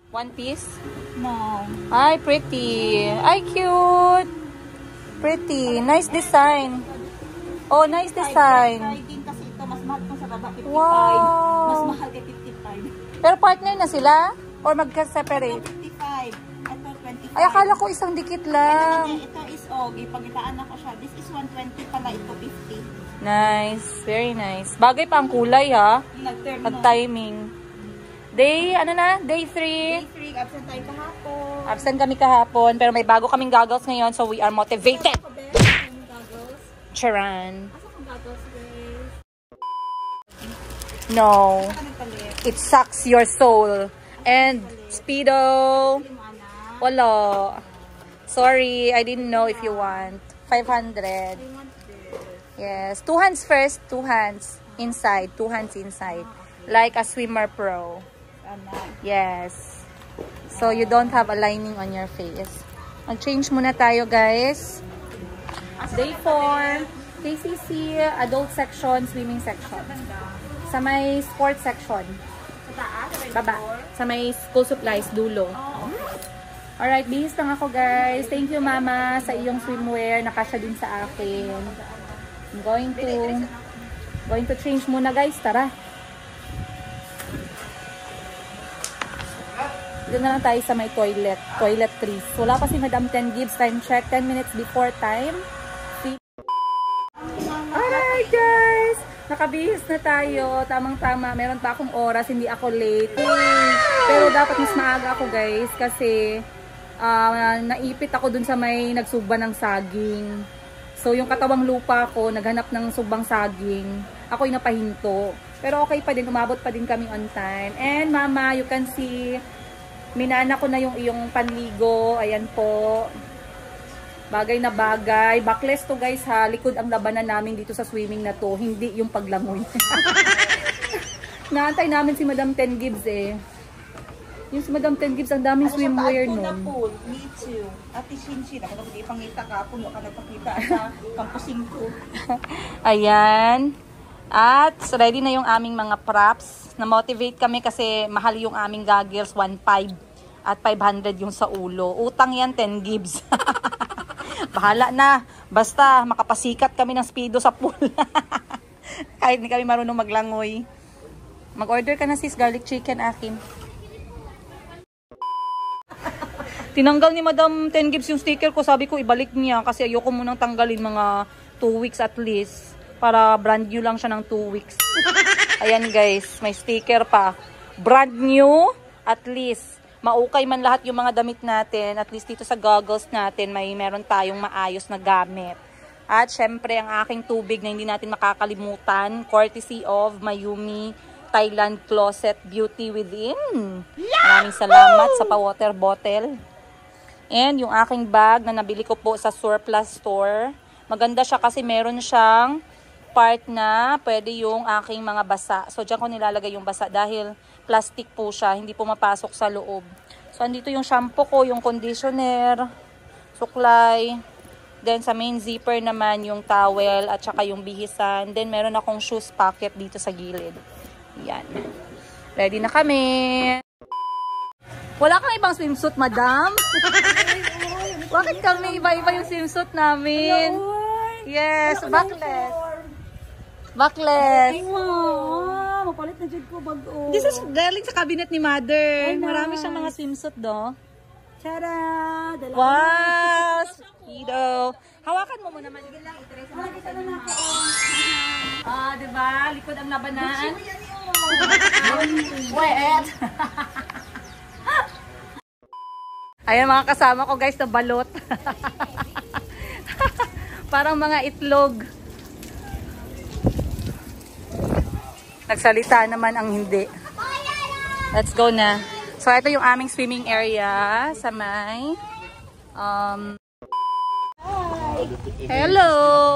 One piece? No. Ay, pretty. Ay, cute. Pretty. Nice design. Oh, nice design. Din kasi ito, mas mahal kung sa baba, 55. Wow. Mas mahal kay 55. Pero partner na sila? Or magka-separate? 55. Ito, 25. Ay, akala ko isang dikit lang. Ito is Ogi. Pagitaan ako siya. This is 120 pala. Ito, 50. Nice. Very nice. Bagay pa ang kulay, ha? Nag-turn At timing. Day, ano na? Day 3. Day 3. Absent tayo kahapon. Absent kami kahapon. Pero may bago kaming goggles ngayon. So, we are motivated. Charan. Asa kong goggles, guys? No. It sucks your soul. And Speedo. Wala. Sorry, I didn't know if you want. 500. Yes. 2 hands first. 2 hands inside. 2 hands inside. Like a swimmer pro. Yes. So, you don't have a lining on your face. Mag-change muna tayo, guys. Day 4. KCC, adult section, swimming section. Sa may sports section. Sa taas? Baba. Sa may school supplies, dulo. Alright, bihis lang ako, guys. Thank you, Mama, sa iyong swimwear. Nakasya din sa akin. I'm going to change muna, guys. Tara. Doon na lang tayo sa may toiletries. Wala pa si Madam 10 Gibbs. Time check, 10 minutes before time. Alright, guys! Nakabihis na tayo. Tamang-tama. Meron pa akong oras. Hindi ako late. Pero dapat mas maaga ako, guys. Kasi naipit ako dun sa may nagsugba ng saging. So, yung katawang lupa ko, naghanap ng sugbang saging. Ako'y napahinto. Pero okay pa din. Umabot pa din kami on time. And, Mama, you can see, minana ko na yung iyong panligo. Ayan po. Bagay na bagay. Backless to, guys, ha. Likod ang labanan namin dito sa swimming na to. Hindi yung paglangoy. Naantay namin si Madam 10 Gibbs, eh. Yung si Madam 10 Gibbs, ang daming swimwear nun. Me too. Ate Shinshin, ako nagpangita ka. Puno ka nagpakita sa campusing ko. Ayan. At ready na yung aming mga props. Na-motivate kami kasi mahal yung aming goggles, 1.5 at 500 yung sa ulo. Utang yan, 10 Gibbs. Bahala na. Basta makapasikat kami ng Speedo sa pool. Kahit hindi kami marunong maglangoy. Mag-order ka na, sis, garlic chicken akin. Tinanggal ni Madam 10 Gibbs yung sticker ko. Sabi ko ibalik niya kasi ayoko munang tanggalin mga 2 weeks at least. Para brand new lang siya ng 2 weeks. Ayan, guys, may sticker pa. Brand new, at least. Maukay man lahat yung mga damit natin. At least dito sa goggles natin, meron tayong maayos na gamit. At syempre, ang aking tubig na hindi natin makakalimutan, courtesy of Mayumi Thailand Closet Beauty Within. Maraming salamat sa pa-water bottle. And yung aking bag na nabili ko po sa Surplus Store. Maganda siya kasi meron siyang part na pwede yung aking mga basa. So, dyan ko nilalagay yung basa dahil plastic po siya. Hindi po mapasok sa loob. So, andito yung shampoo ko, yung conditioner, suklay. Then, sa main zipper naman, yung towel at saka yung bihisan. Then, meron akong shoes pocket dito sa gilid. Yan. Ready na kami. Wala kang ibang swimsuit, Madam? Bakit kami iba-iba yung swimsuit namin? Yes, backless. Backless. Wow, mapalit na dyan ko bago. This is galing sa cabinet ni Mother. Marami siyang mga swimsuit, do. Tara! Wow! Speedo. Hawakan mo muna, Mali. Diba? Likod ang labanan. Wet! Ayan, mga kasama ko, guys, na balot. Parang mga itlog. Nagsalita naman ang hindi. Let's go na. So, ito yung aming swimming area sa may hello!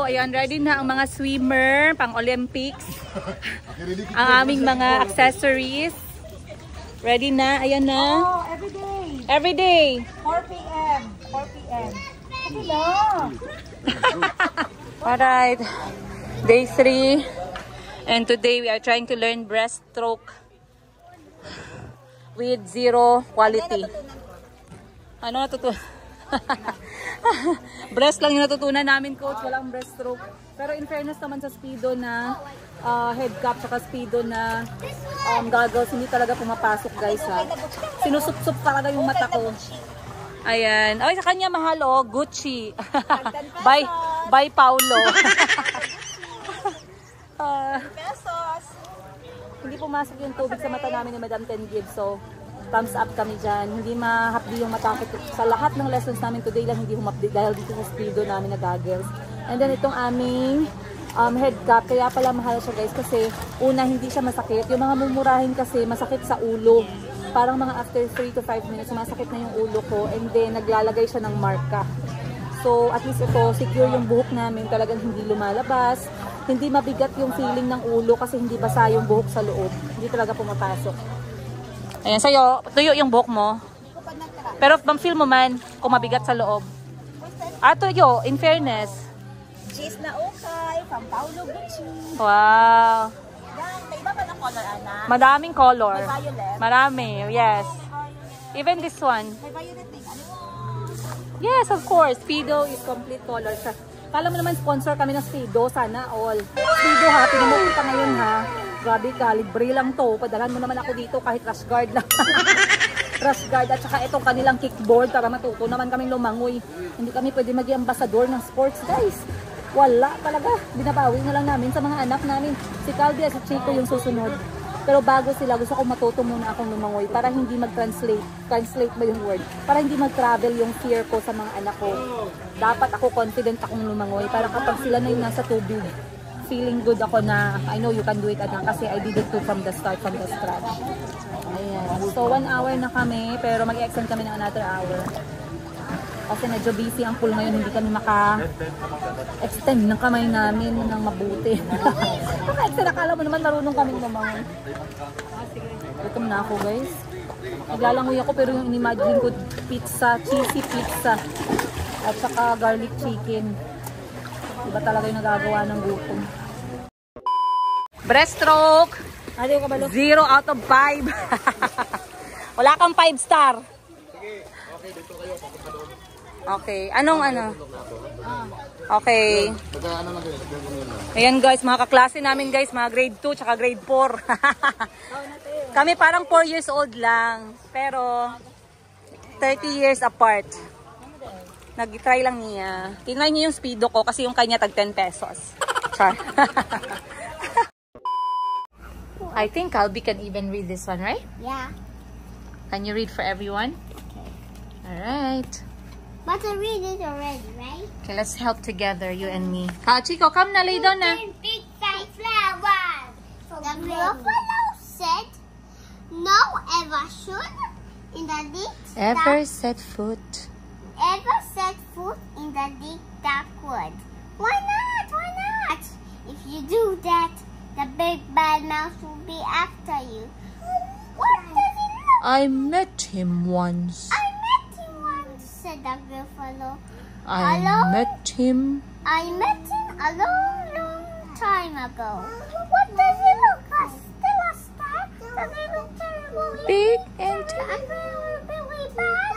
Ayan, ready na ang mga swimmer pang Olympics. Ang aming mga accessories. Ready na. Ayan na. Oh, everyday. Everyday. 4 p.m. 4 p.m. Hello! Alright. Day 3. And today we are trying to learn breaststroke. with zero quality. Ano natutunan? Breast lang yung natutunan namin, coach. Walang breaststroke. Pero in fairness naman sa Speedo na head cap saka Speedo na goggles, hindi talaga pumapasok, guys, ha. Sinusup-sup talaga yung mata ko. Ayan. Ay, sa kanya mahal, oh. Gucci. By Paulo. Pesos. Hindi pumasok yung tubig sa mata namin ni Madam 10 Gibbs. So, thumbs up kami dyan. Hindi mahapdi yung mata ko. Sa lahat ng lessons namin today lang, hindi humapdi dahil dito sa Speedo namin na goggles. And then itong aming head cap. Kaya pala mahal siya, guys. Kasi una, hindi siya masakit. Yung mga mumurahin kasi masakit sa ulo. Parang mga after 3 to 5 minutes, masakit na yung ulo ko. And then, naglalagay siya ng marka. So, at least ito, secure yung buhok namin. Talagang hindi lumalabas. Hindi mabigat yung feeling ng ulo kasi hindi basa yung buhok sa loob. Hindi talaga pumapasok. Ayan, sa'yo, tuyo yung buhok mo. Pero feel mo man kung mabigat sa loob. Tuyo, in fairness. Cheese na ukay, from Paulo Gucci. Wow. Yan, may iba pa ng color, Ana? Madaming color. May violet. Marami, yes. Even this one. May violet din. Ano mo? Yes, of course. Speedo is complete color. Kala mo naman sponsor kami ng Speedo. Sana all. Speedo ha, pinamukita ka ngayon ha. Grabe ka, libre lang to. Padalhan mo naman ako dito kahit rash guard lang. Rash guard at saka itong kanilang kickboard para matuto naman kaming lumangoy. Hindi kami pwede maging ambassador ng sports, guys. Wala talaga. Binabawi na lang namin sa mga anak namin. Si Calvi at si Chico yung susunod. Pero bago sila, gusto ko matuto muna akong lumangoy para hindi mag-translate. Translate ba yung word? Para hindi mag-travel yung fear ko sa mga anak ko. Dapat ako confident akong lumangoy para kapag sila na yung nasa tubig, feeling good ako na I know you can do it, anak, kasi I did it too from the start, from the scratch. Ayan. So 1 hour na kami, pero mag-extend kami ng another hour. Kasi medyo busy ang pool ngayon, hindi kami maka-extend ng kamay namin ng mabuti. Maka-extend, akala mo naman marunong kaming lumangoy. Gutom na ako, guys. Naglalangoy ako pero yung inimagine ko pizza, cheesy pizza at saka garlic chicken. Iba talaga yung nagagawa ng gutom. Breaststroke! 0 out of 5. Wala kang 5 star. Okay, anong ano? Okay. Ayan guys, mga kaklase namin guys, mga grade 2 tsaka grade 4. Kami parang 4 years old lang, pero 30 years apart. Nag-try lang niya. Tingnan niyo yung Speedo ko kasi yung kanya tag 10 pesos. Char. I think Calvi can even read this one, right? Yeah. Can you read for everyone? Okay. Alright. But I read it already, right? Okay, let's help together, you and me. Chico, come na, lay down na. Big fat flower. The buffalo said, "No ever should in the deep Ever set foot. ever set foot in the deep dark wood. Why not? Why not? If you do that, the big bad mouse will be after you. What does it look? I met him once. I met him once," said the buffalo. I met him. I met him a long, long time ago. What does he look like? Tell us that. Does he look terrible? Big and And really bad?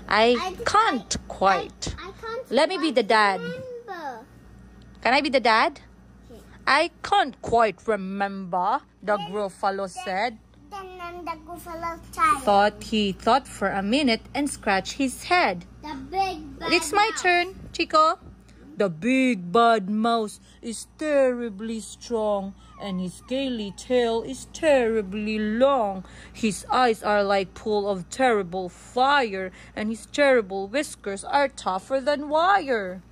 I can't quite. I can't Let me be the dad. remember. Can I be the dad? I can't quite remember, the Gruffalo said. Then the buffalo child. He thought for a minute and scratched his head. The big bad It's my mouse. turn, Chico. The big bad mouse is terribly strong, and his scaly tail is terribly long. His eyes are like pool of terrible fire, and his terrible whiskers are tougher than wire.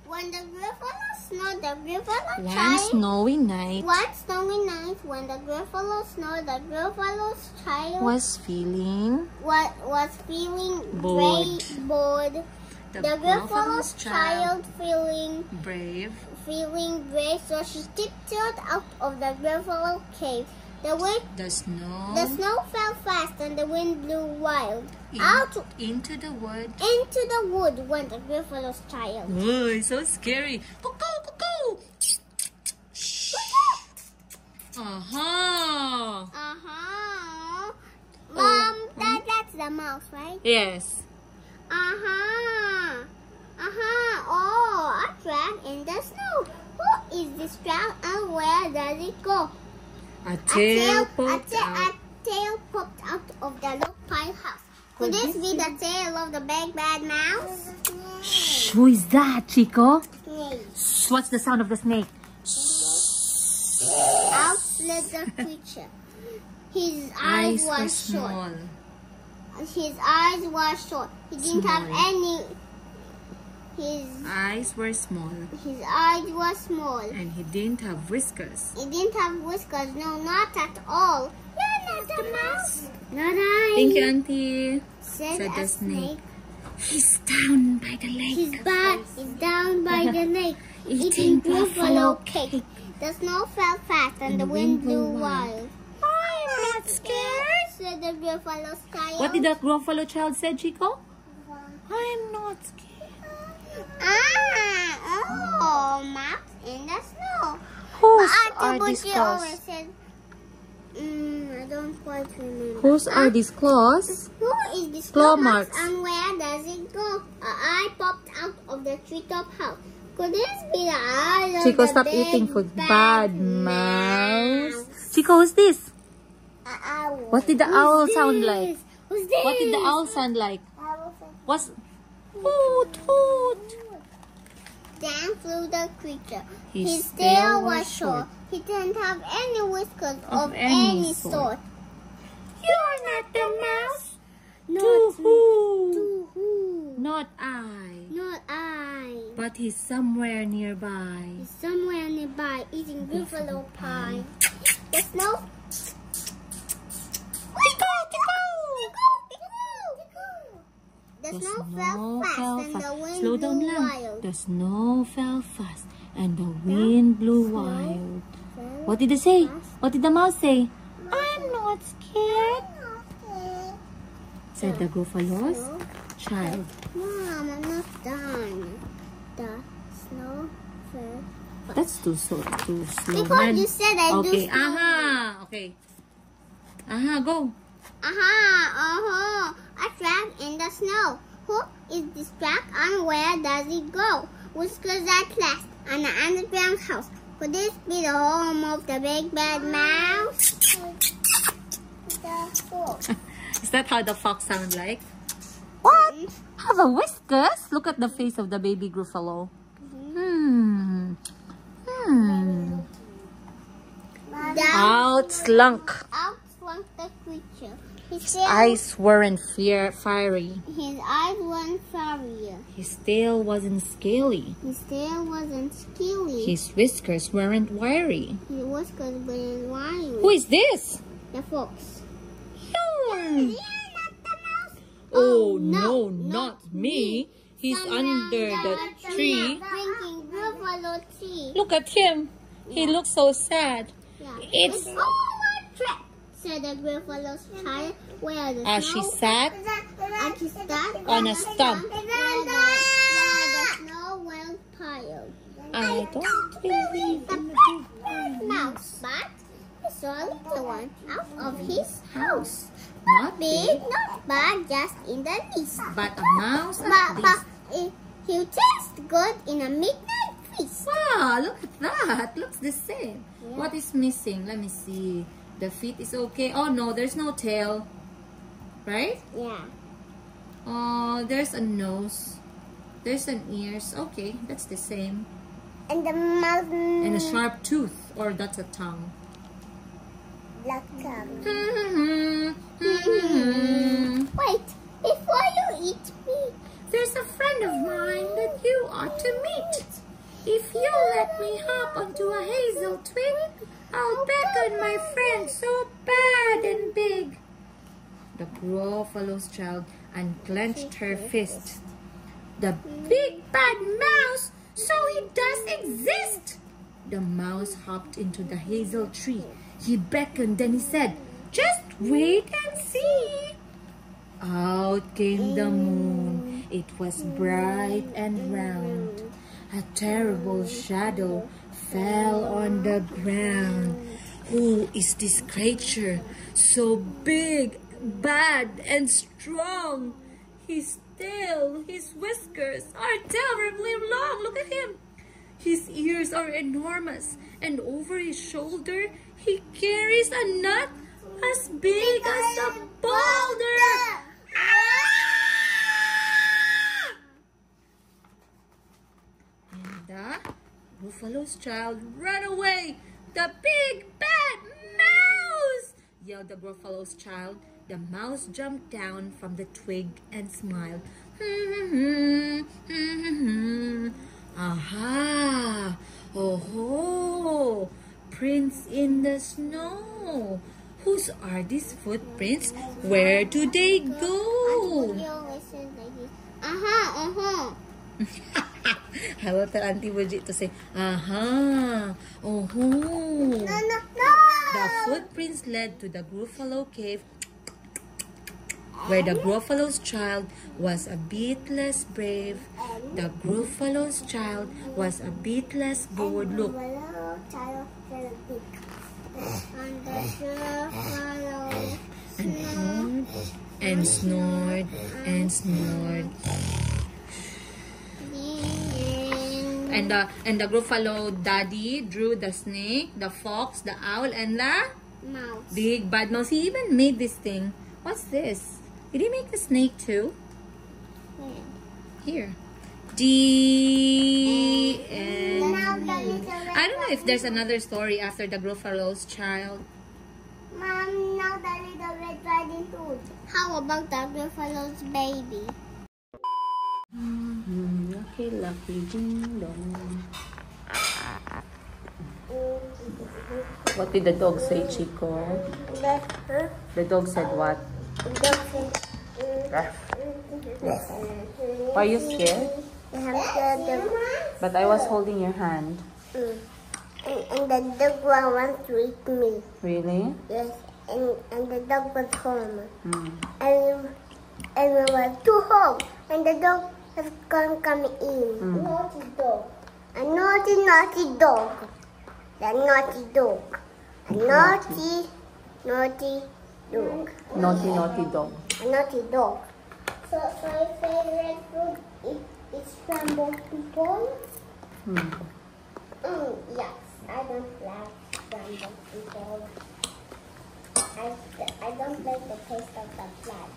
When the buffalo snowed, the buffalo One child. snowy night One snowy night, when the buffalo snowed, the buffalo's child was feeling was feeling Bored. bored. The buffalo's child feeling brave. brave, so she tiptoed out of the buffalo cave. The snow fell fast and the wind blew wild. Out Into the wood. into the wood went the buffalo's child. Oh, so scary. Cuckoo, cuckoo. Aha. Uh-huh. Mom, that's the mouse, right? Yes. Uh-huh. Uh-huh. Oh, a trap in the snow. Who is this trap and where does it go? A tail popped out. A tail popped out of the low pile house. Could this be the tail of the big bad mouse? Shh, who is that, Chico? Snake. Shh, what's the sound of the snake? Out fled the creature. His eyes were short. His eyes were short. He didn't have any. His eyes were small. His eyes were small. And he didn't have whiskers. He didn't have whiskers. No, not at all. You're not a mouse. Not I. Thank you, Auntie. Said Said a the snake. snake. He's down by the lake. His back is down by the lake, Eating buffalo cake. The snow fell fast and the wind blew wild. I'm not scared. Said the buffalo child. What did that Gruffalo child say, Chico? I'm not scared. Mouse in the snow. Whose But are Auntie these Bushi always claws? said, I don't quite remember. Whose are these claws? Who is this Claw claw marks marks. and where does it go? A eye popped out of the treetop house. Could this be the eye of Chico, the stop big eating food. bad Bad mouse. Chico, who's this? Owl. What did the owl sound like? Who's this? What did the owl sound like? Owl. What's... Hoot, hoot. Down flew the creature. His His tail tail was was short. He didn't have any whiskers Of of any any sort. sort. You're not the mouse. Not Too-hoo. who? Not I. Not I. But he's somewhere nearby. He's somewhere nearby eating buffalo pie. The snow. The snow fell fast and the wind Slow down blew lang. wild. The snow fell fast and the wind blew wild. What did they say? What did the mouse say? I'm not scared, said the Gruffalo's child. Mom, I'm not done. The snow fell. That's too slow, Before man. you said I do Okay, slow. aha, okay. Aha, go. A trap in the snow. Who is this trap and where does it go? Whiskers at last on an underground house. Could this be the home of the big bad mouse? Is that how the fox sound like? What? Have a whiskers? Look at the face of the baby Gruffalo. Out slunk. Out slunk the creature. His eyes weren't fiery. His eyes weren't fiery. His tail wasn't scaly. His tail wasn't scaly. His whiskers weren't wiry. His whiskers weren't wiry. Who is this? The fox. Hmm. You're not the mouse. Oh no, not me. He's under the tree. Drinking buffalo tea. Look at him. He looks so sad. Yeah. It's all a trap, said the buffalo's child. Where the as she sat and she sat on a stump. where the snow well piled. I don't believe in the big Mouse, but he saw a little one out of his house. Not Big, big, not bad, just in the least. but a mouse But, like this. he'll taste good in a midnight feast. Wow, look at that. Looks the same. What is missing? Let me see. The feet is okay. Oh no, there's no tail. Right? Yeah. Oh, there's a nose. There's an ears. Okay, that's the same. And the mouth. And a sharp tooth. Or that's a tongue. Black tongue. There's Wait, before you eat me. a friend of mine that you ought to meet. If you let me hop onto a hazel twig, I'll beckon my friend so bad and big. The Gruffalo's child unclenched her fist. The big bad mouse, so he does exist. The mouse hopped into the hazel tree. He beckoned, then he said, just wait and see. Out came the moon. It was bright and round. A terrible shadow fell on the ground. Who is this creature? So big, bad, and strong. His tail, his whiskers are terribly long. Look at him. His ears are enormous, and over his shoulder, he carries a nut as big as a boulder. And the buffalo's child ran away. The big bad mouse! Yelled the buffalo's child. The mouse jumped down from the twig and smiled. Aha! Oh, prints in the snow. Whose are these footprints? Where do they go? I will tell Auntie Bridget to say, aha, oh. No. The footprints led to the Gruffalo cave, where the Gruffalo's child was a bit less brave. The Gruffalo's child was a bit less bold. Look. And snored and snored. And the Gruffalo daddy drew the snake, the fox, the owl, and the Mouse. big bad mouse. He even made this thing. What's this? Did he make the snake too? Here. D and I don't know if there's another story after the Gruffalo's child. Mom, now the Little Red Riding Hood. How about the Gruffalo's baby? Lucky, lucky, ding dong. What did the dog say, Chico? The dog said what? Are you scared? But I was holding your hand. And the dog wants to eat me. Really? Yes, and the dog was home. And we were two home. And the dog has come in. Naughty dog. A naughty dog. The naughty dog. A naughty dog. Naughty dog. A naughty dog. So my favorite food is scrambled people. Yes, I don't like scrambled people. I don't like the taste of the blood.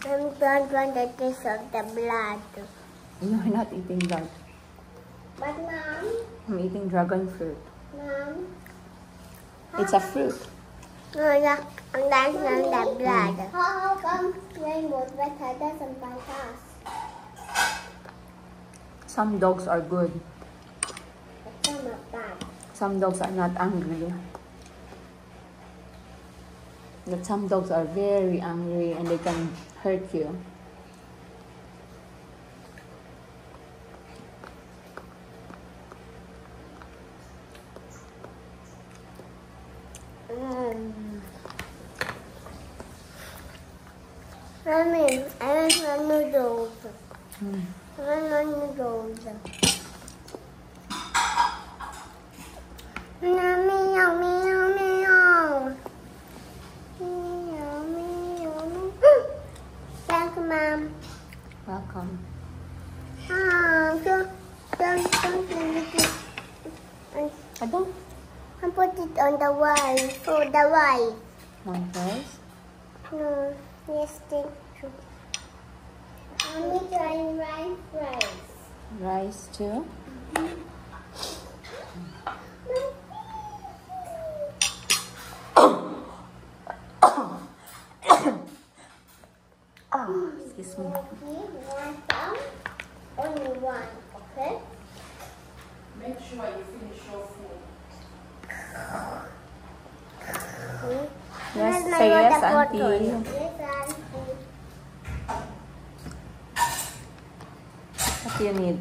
I don't want the taste of the blood. You're not eating that. But Mom, I'm eating dragon fruit. Mom. It's a fruit. No, yeah, I'm dancing on the blood. How come rainbow better doesn't bite us? Some dogs are good. But some are bad. Some dogs are not angry. But some dogs are very angry and they can hurt you. Mommy, I want noodles. I want noodles. Mommy, meow, meow, meow. Meow, meow, meow. Thank you, Mom. Welcome. I don't I put it on the rice. For the rice. want rice. No, yes, thank you. Mommy, trying rice. Rice too. Excuse me. One some, only one, okay? Make sure you finish your food. Yes, Where's my say yes, water Auntie. bottle? Yes, Auntie. What do you need?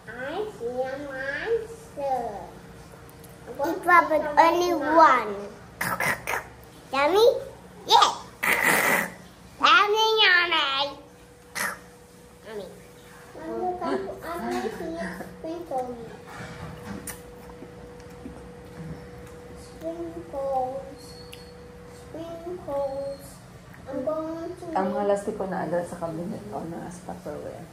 I see a monster. It was only one. Yummy? Yes. Yummy, yummy. plastiko na ada sa cabinet o na as Tupperware.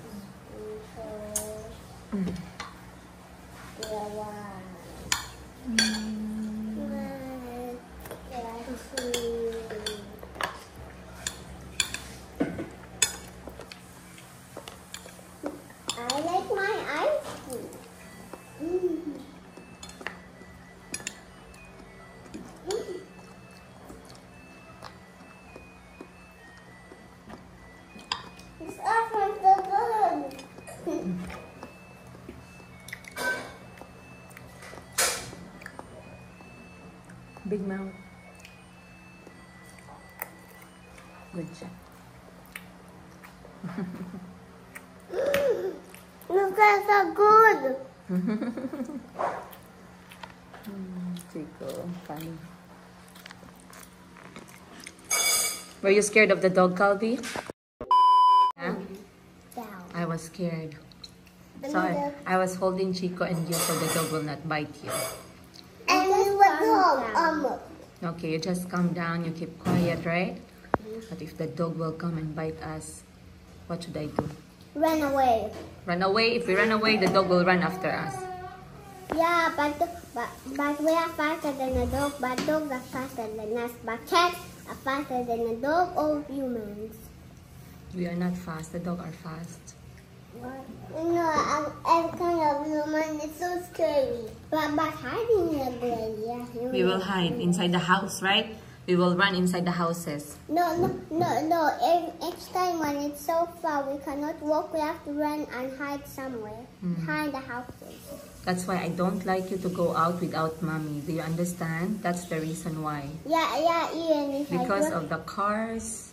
I like my ice cream. It's all from the bird. Big mouth. Good job. Look, that's so good. Chico, funny. Were you scared of the dog, Calvi? Yeah? Down. I was scared. So I was holding Chico and you so the dog will not bite you. And we were dog. Okay, you just calm down, you keep quiet, right? But if the dog will come and bite us, what should I do? Run away. Run away? If we run away, the dog will run after us. Yeah, but we are faster than a dog. But dogs are faster than us. But cats are faster than a dog or humans. We are not fast, the dog are fast. No, I'm kind of human. It's so scary. But hiding in a bed, yeah. We will hide inside the house, right? We will run inside the houses. No. Each time when it's so far, we cannot walk. We have to run and hide somewhere behind the houses. That's why I don't like you to go out without mommy. Do you understand? That's the reason why. Yeah, even if Because of the cars,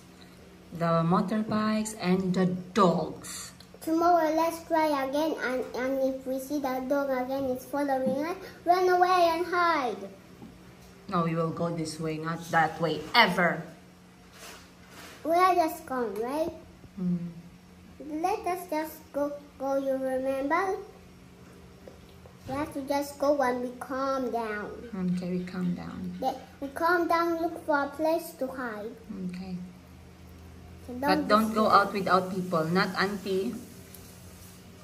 the motorbikes, and the dogs. Tomorrow, let's try again, and if we see the dog again, it's following us, run away and hide. No, we will go this way, not that way, ever. We are just gone, right? Mm. Let us just go, you remember? We have to just go and we calm down. Okay, we calm down. We calm down, look for a place to hide. Okay. So But don't go out without people, not auntie.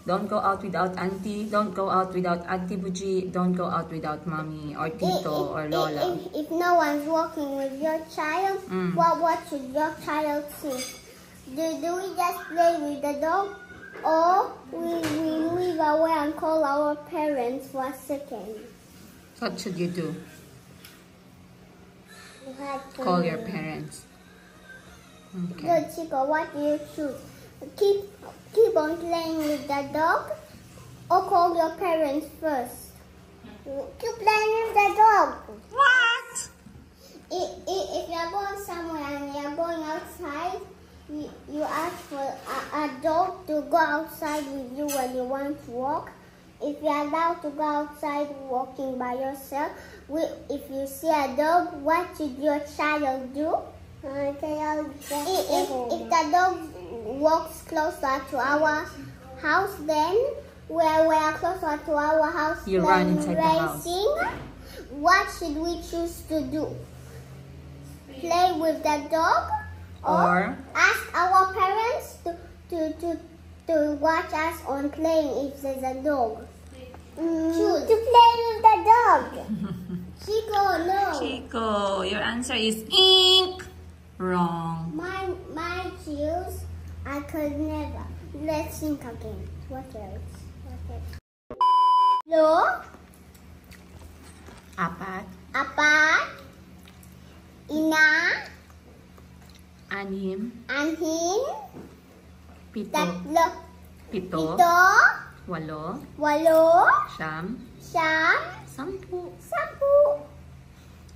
Don't go out without auntie. Don't go out without Auntie Buji. Don't go out without mommy or Tito or Lola. If no one's walking with your child, what should your child see? Do we just play with the dog? Or we move away and call our parents for a second? What should you do? We have to- Call your parents. Okay. Good, Chico, what do you choose? Keep on playing with the dog or call your parents first? Keep playing with the dog. What? If you're going somewhere and you're going outside, you ask for a dog to go outside with you when you want to walk. If you're allowed to go outside walking by yourself, if you see a dog, what should your child do? If the dog walks closer to our house, then we are closer to our house. You run inside the house. What should we choose to do? Play with the dog, Or ask our parents to watch us on playing if there's a dog. Choose to play with the dog. Chico, no. Chico, your answer is ink. Wrong. My choose. I could never. Let's think again. What else? Lo, Apat, apat, ina, anim, anhin, pito, tatlo, pito, ito, walo, walo, siyam, siyam, sampu. sampu.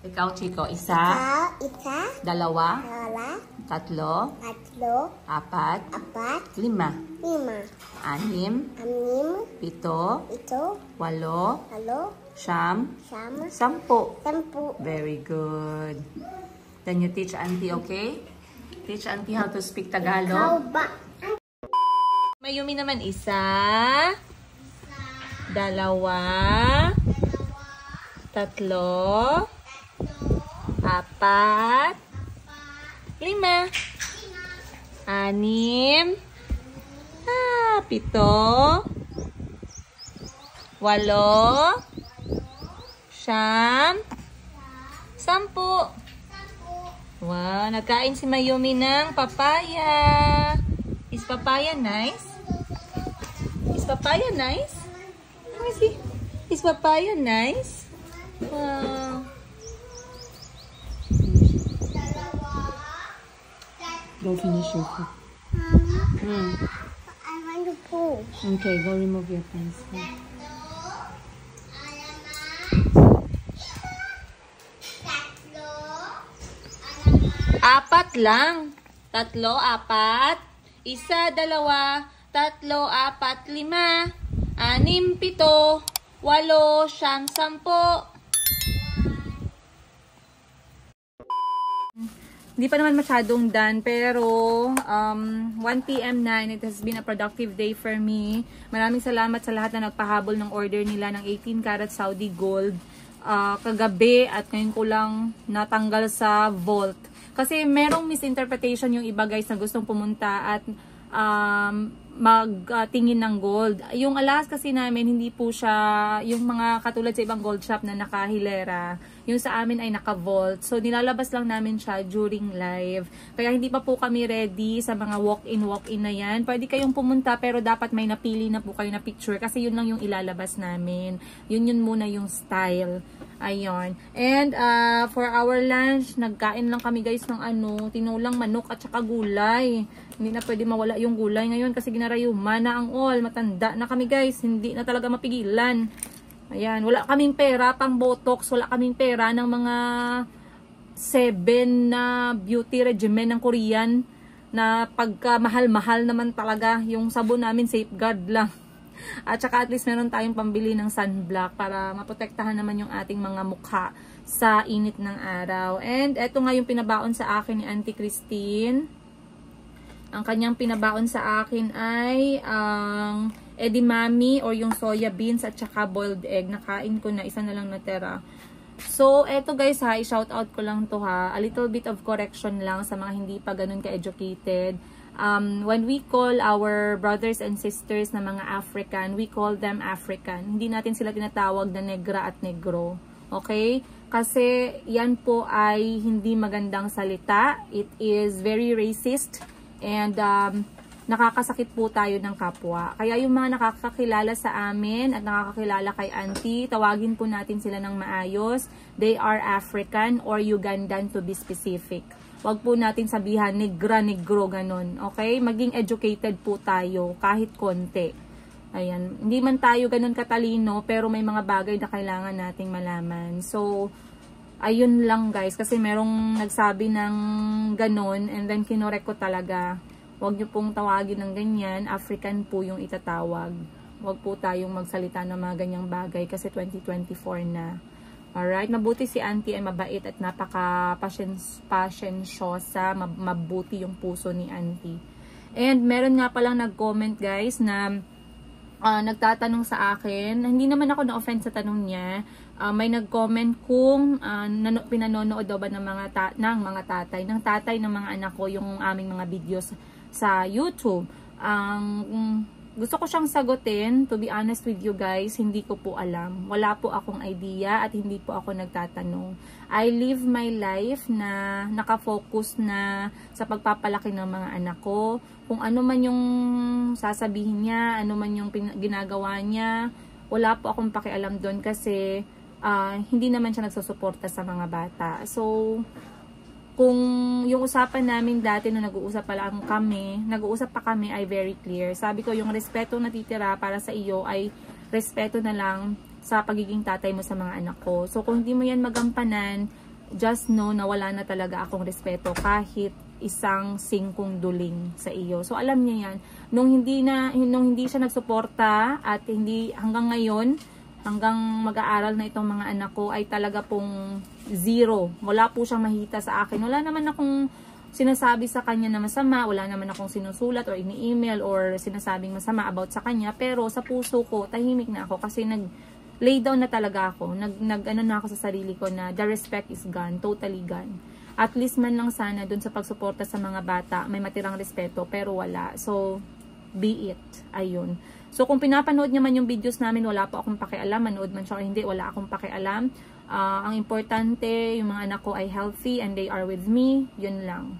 Ikaw, Chico, isa, Isa, dalawa, dalawa, tatlo, tatlo, apat, apat, lima, lima, anim, anim, pito, ito, walo, walo, siyam, siyam, sampu. sampu. Very good. Then you teach Auntie, okay? Teach Auntie how to speak Tagalog. How ba? Mayumi naman isa, dalawa, tatlo, apat, lima. 6, 7, 8, 9, 10, 10. Wow, nagkain si Mayumi ng papaya. Is papaya nice? Is papaya nice? Let me see. Is papaya nice? Wow. Go finish your food. I want to poo. Okay, go remove your pants. Apat lang. 3, 4. 1, 2, 3, 4, 5, 6, 7, 8, 9, 10. Hindi pa naman masyadong done, pero 1 PM na, and it has been a productive day for me. Maraming salamat sa lahat na nagpahabol ng order nila ng 18 karat Saudi gold kagabi, at ngayon ko lang natanggal sa vault. Kasi merong misinterpretation yung iba guys na gustong pumunta at magtingin ng gold. Yung alas kasi namin, hindi po siya yung mga katulad sa ibang gold shop na nakahilera. Yung sa amin ay naka-vault. So, nilalabas lang namin siya during live. Kaya hindi pa po kami ready sa mga walk-in na yan. Pwede kayong pumunta pero dapat may napili na po kayo na picture kasi yun lang yung ilalabas namin. Yun muna yung style. Ayun. And for our lunch, nagkain lang kami guys ng tinulang manok at saka gulay. Hindi na pwede mawala yung gulay ngayon kasi ginarayuman na ang all. Matanda na kami guys. Hindi na talaga mapigilan. Ayan. Wala kaming pera pang botox. Wala kaming pera ng mga 7 na beauty regimen ng Korean na pagka mahal-mahal naman talaga. Yung sabon namin safeguard lang. At saka at least meron tayong pambili ng sunblock para maprotektahan naman yung ating mga mukha sa init ng araw. And eto nga yung pinabaon sa akin ni Auntie Christine. Ang kanyang pinabaon sa akin ay ang edamame or yung soya beans at saka boiled egg. Nakain ko na, isa na lang natira. So, eto guys ha, i-shout out ko lang to ha. A little bit of correction lang sa mga hindi pa ganun ka-educated. When we call our brothers and sisters na mga African, we call them African. Hindi natin sila tinatawag na negra at negro. Okay? Kasi yan po ay hindi magandang salita. It is very racist and nakakasakit po tayo ng kapwa. Kaya yung mga nakakakilala sa amin at nakakakilala kay Auntie, tawagin po natin sila ng maayos. They are African or Ugandan to be specific. Wag po natin sabihan negra, negro, ganun. Okay? Maging educated po tayo kahit konti. Ayan. Hindi man tayo ganun katalino, pero may mga bagay na kailangan nating malaman. So, ayun lang guys. Kasi merong nagsabi ng ganun and then kinorek ko talaga. Wag nyo pong tawagin ng ganyan. African po yung itatawag. Wag po tayong magsalita ng mga ganyang bagay kasi 2024 na. Alright, mabuti si Auntie ay mabait at napaka-pasensyosa, mabuti yung puso ni Auntie. And meron nga palang nag-comment guys na nagtatanong sa akin, hindi naman ako na-offend sa tanong niya, may nag-comment kung pinanonood daw ba ng mga tatay ng mga anak ko yung aming mga videos sa YouTube. Gusto ko siyang sagutin, to be honest with you guys, hindi ko po alam. Wala po akong idea at hindi po ako nagtatanong. I live my life na nakafocus na sa pagpapalaki ng mga anak ko. Kung ano man yung sasabihin niya, ano man yung ginagawa niya, wala po akong pakialam doon kasi hindi naman siya nagsusuporta sa mga bata. So, kung yung usapan namin dati nung nag-uusap pa kami ay very clear. Sabi ko, yung respeto natitira para sa iyo ay respeto na lang sa pagiging tatay mo sa mga anak ko. So, kung hindi mo yan magampanan, just know na wala na talaga akong respeto kahit isang singkong duling sa iyo. So, alam niya yan. Nung hindi siya nagsuporta at hindi hanggang ngayon, hanggang mag-aaral na itong mga anak ko ay talaga pong zero. Wala po siyang mahita sa akin. Wala naman akong sinasabi sa kanya na masama. Wala naman akong sinusulat or ini-email or sinasabing masama about sa kanya. Pero sa puso ko, tahimik na ako kasi nag-lay down na talaga ako. Nag-ano na ako sa sarili ko na the respect is gone. Totally gone. at least man lang sana dun sa pagsuporta sa mga bata, may matirang respeto, pero wala. So, be it. Ayun. So, kung pinapanood niya man yung videos namin, wala po akong pakialam. Manood man siya o hindi, wala akong pakialam. Ang importante, yung mga anak ko ay healthy and they are with me. Yun lang.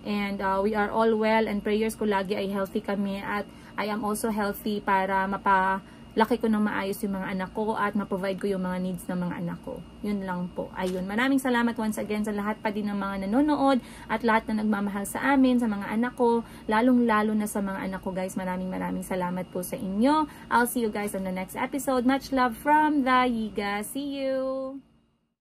And we are all well, and prayers ko lagi ay healthy kami, at I am also healthy para mapalaki ko ng maayos yung mga anak ko at ma-provide ko yung mga needs ng mga anak ko. Yun lang po. Ayun. Maraming salamat once again sa lahat pa din ng mga nanonood at lahat na nagmamahal sa amin, sa mga anak ko, lalong-lalo na sa mga anak ko, guys. Maraming salamat po sa inyo. I'll see you guys on the next episode. Much love from the Yiga. See you!